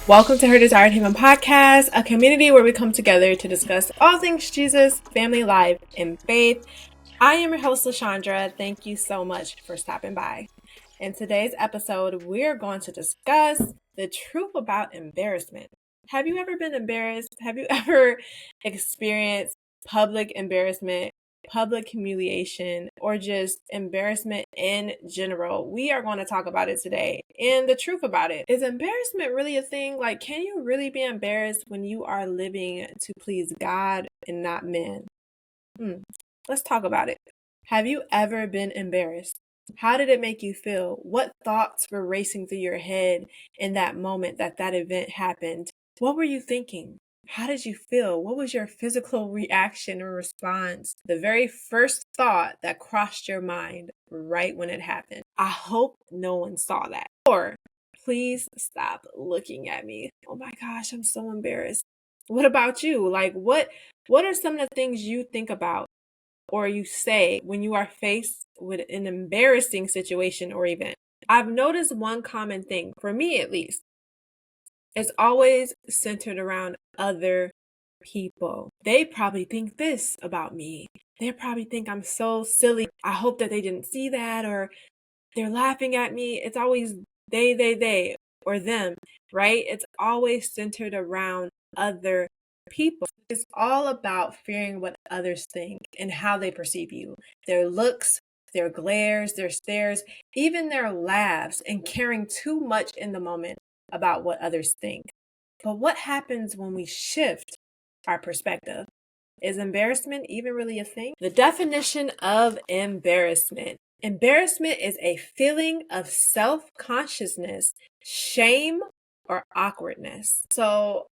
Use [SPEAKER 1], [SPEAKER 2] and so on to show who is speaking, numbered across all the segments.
[SPEAKER 1] Welcome to Her Desired Human Podcast, a community where we come together to discuss all things Jesus, family, life, and faith. I am your host, LaShondra. Thank you so much for stopping by. In today's episode, we're going to discuss the truth about embarrassment. Have you ever been embarrassed? Have you ever experienced public embarrassment, public humiliation, or just embarrassment in general? We are going to talk about it today and the truth about it. Is embarrassment really a thing? Like, can you really be embarrassed when you are living to please God and not men? Let's talk about it. Have you ever been embarrassed? How did it make you feel? What thoughts were racing through your head in that moment that event happened? What were you thinking? How did you feel? What was your physical reaction or response? The very first thought that crossed your mind right when it happened. I hope no one saw that. Or please stop looking at me. Oh my gosh, I'm so embarrassed. What about you? Like what are some of the things you think about or you say when you are faced with an embarrassing situation or event? I've noticed one common thing, for me at least, it's always centered around other people. They probably think this about me. They probably think I'm so silly. I hope that they didn't see that, or they're laughing at me. It's always they, or them, right? It's always centered around other people. It's all about fearing what others think and how they perceive you. Their looks, their glares, their stares, even their laughs, and caring too much in the moment about what others think. But what happens when we shift our perspective? Is embarrassment even really a thing? The definition of embarrassment. Embarrassment is a feeling of self-consciousness, shame, or awkwardness. So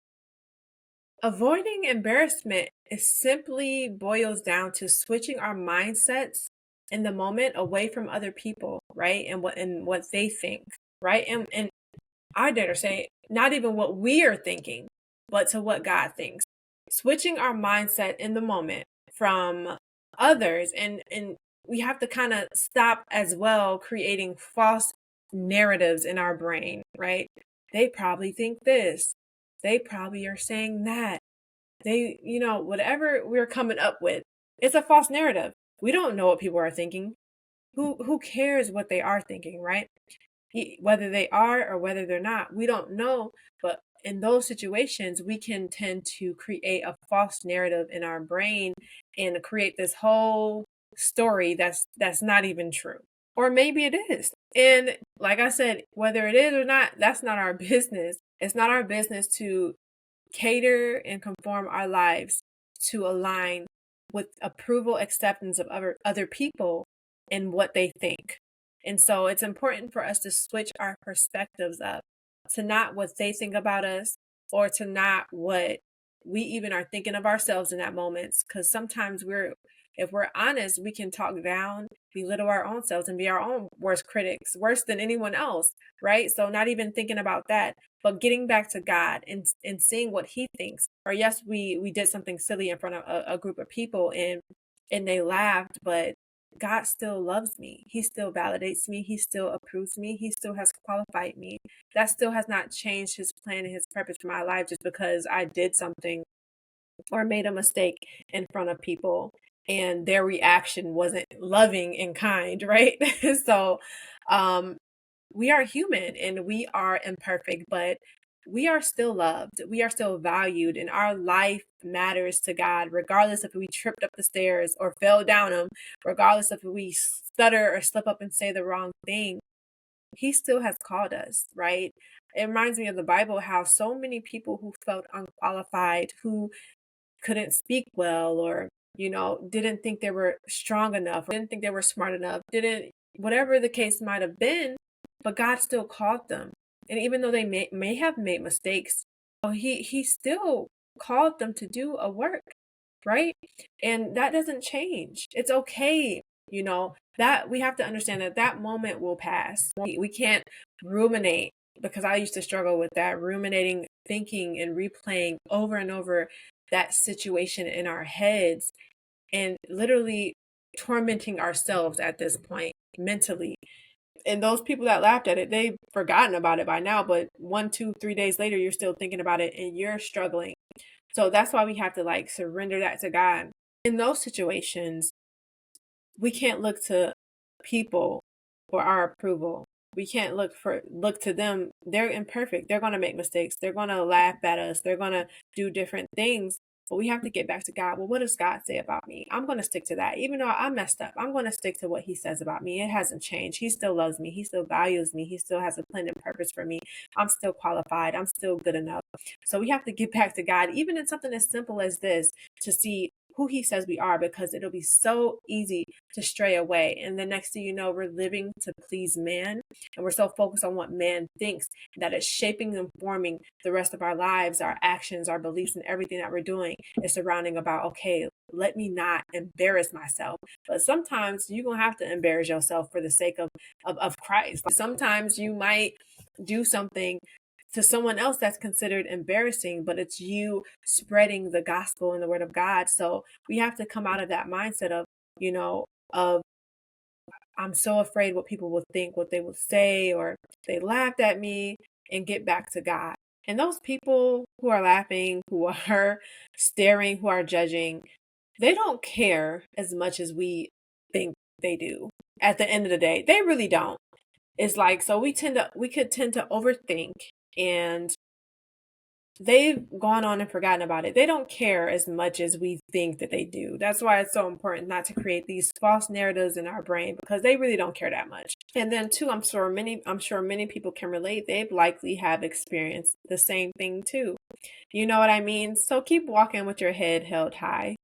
[SPEAKER 1] avoiding embarrassment is simply boils down to switching our mindsets in the moment away from other people, right? And what they think, right? And I dare say, not even what we are thinking, but to what God thinks. Switching our mindset in the moment from others, and we have to kind of stop as well creating false narratives in our brain, right? They probably think this. They probably are saying that. They, whatever we're coming up with, it's a false narrative. We don't know what people are thinking. Who cares what they are thinking, right? Whether they are or whether they're not, we don't know. But in those situations, we can tend to create a false narrative in our brain and create this whole story that's not even true. Or maybe it is. And like I said, whether it is or not, that's not our business. It's not our business to cater and conform our lives to align with approval, acceptance of other people and what they think. And so it's important for us to switch our perspectives up to not what they think about us or to not what we even are thinking of ourselves in that moment. Because sometimes if we're honest, we can talk down, belittle our own selves, and be our own worst critics, worse than anyone else, right? So not even thinking about that, but getting back to God and seeing what He thinks. Or yes, we did something silly in front of a group of people and they laughed, but God still loves me. He still validates me. He still approves me. He still has qualified me. That still has not changed His plan and His purpose for my life just because I did something or made a mistake in front of people and their reaction wasn't loving and kind, right? So we are human and we are imperfect, but we are still loved. We are still valued, and our life matters to God, regardless if we tripped up the stairs or fell down them, regardless if we stutter or slip up and say the wrong thing. He still has called us, right? It reminds me of the Bible, how so many people who felt unqualified, who couldn't speak well, or, didn't think they were strong enough, or didn't think they were smart enough, didn't, whatever the case might have been, but God still called them. And even though they may have made mistakes, he still called them to do a work, right? And that doesn't change. It's okay. That we have to understand that moment will pass. We can't ruminate, because I used to struggle with that, ruminating, thinking and replaying over and over that situation in our heads and literally tormenting ourselves at this point mentally. And those people that laughed at it, they've forgotten about it by now, but 1, 2, 3 days later, you're still thinking about it and you're struggling. So that's why we have to like surrender that to God. In those situations, we can't look to people for our approval. We can't look to them. They're imperfect. They're going to make mistakes. They're going to laugh at us. They're going to do different things. But we have to get back to God. Well, what does God say about me? I'm going to stick to that. Even though I messed up, I'm going to stick to what he says about me. It hasn't changed. He still loves me. He still values me. He still has a plan and purpose for me. I'm still qualified. I'm still good enough. So we have to get back to God, even in something as simple as this, to see who he says we are, because it'll be so easy to stray away. And the next thing you know, we're living to please man. And we're so focused on what man thinks that it's shaping and forming the rest of our lives, our actions, our beliefs, and everything that we're doing is surrounding about, okay, let me not embarrass myself. But sometimes you're going to have to embarrass yourself for the sake of Christ. Sometimes you might do something to someone else that's considered embarrassing, but it's you spreading the gospel and the word of God. So we have to come out of that mindset of, of I'm so afraid what people will think, what they will say, or they laughed at me, and get back to God. And those people who are laughing, who are staring, who are judging, they don't care as much as we think they do. At the end of the day, they really don't. It's like, so we could tend to overthink, and they've gone on and forgotten about it. They don't care as much as we think that they do. That's why it's so important not to create these false narratives in our brain, because they really don't care that much. And then too, I'm sure many people can relate. They've likely have experienced the same thing too. You know what I mean? So keep walking with your head held high.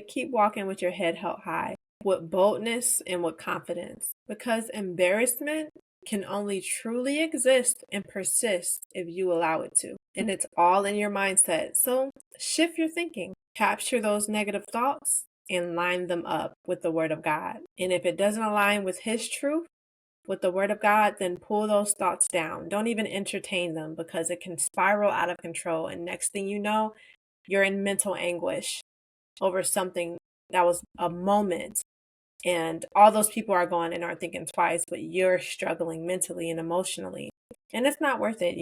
[SPEAKER 1] Keep walking with your head held high, with boldness and with confidence, because embarrassment can only truly exist and persist if you allow it to. And it's all in your mindset. So shift your thinking, capture those negative thoughts, and line them up with the word of God. And if it doesn't align with his truth, with the word of God, then pull those thoughts down. Don't even entertain them, because it can spiral out of control. And next thing you know, you're in mental anguish over something that was a moment, and all those people are going and aren't thinking twice, but you're struggling mentally and emotionally, and it's not worth it.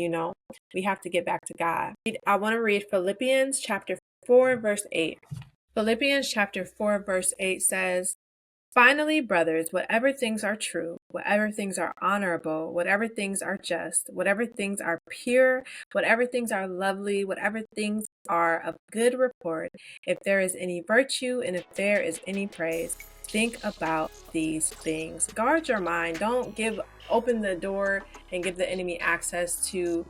[SPEAKER 1] We have to get back to God. I want to read Philippians chapter 4 verse 8. Philippians chapter 4 verse 8 says, "Finally, brothers, whatever things are true, whatever things are honorable, whatever things are just, whatever things are pure, whatever things are lovely, whatever things are of good report, if there is any virtue and if there is any praise, think about these things." Guard your mind. Don't open the door and give the enemy access to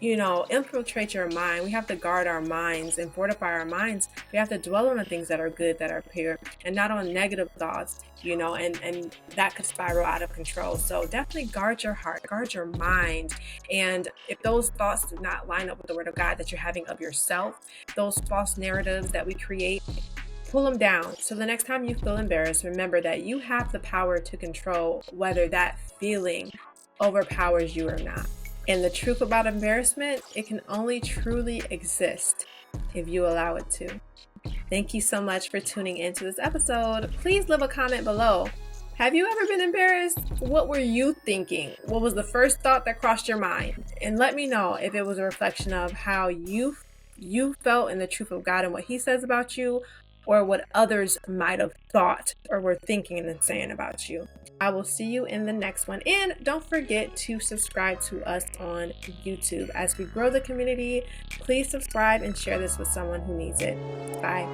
[SPEAKER 1] infiltrate your mind. We have to guard our minds and fortify our minds. We have to dwell on the things that are good, that are pure, and not on negative thoughts, and that could spiral out of control. So definitely guard your heart, guard your mind. And if those thoughts do not line up with the word of God that you're having of yourself, those false narratives that we create, pull them down. So the next time you feel embarrassed, remember that you have the power to control whether that feeling overpowers you or not. And the truth about embarrassment, it can only truly exist if you allow it to. Thank you so much for tuning into this episode. Please leave a comment below. Have you ever been embarrassed? What were you thinking? What was the first thought that crossed your mind? And let me know if it was a reflection of how you felt in the truth of God and what he says about you, or what others might have thought or were thinking and saying about you. I will see you in the next one. And don't forget to subscribe to us on YouTube. As we grow the community, please subscribe and share this with someone who needs it. Bye.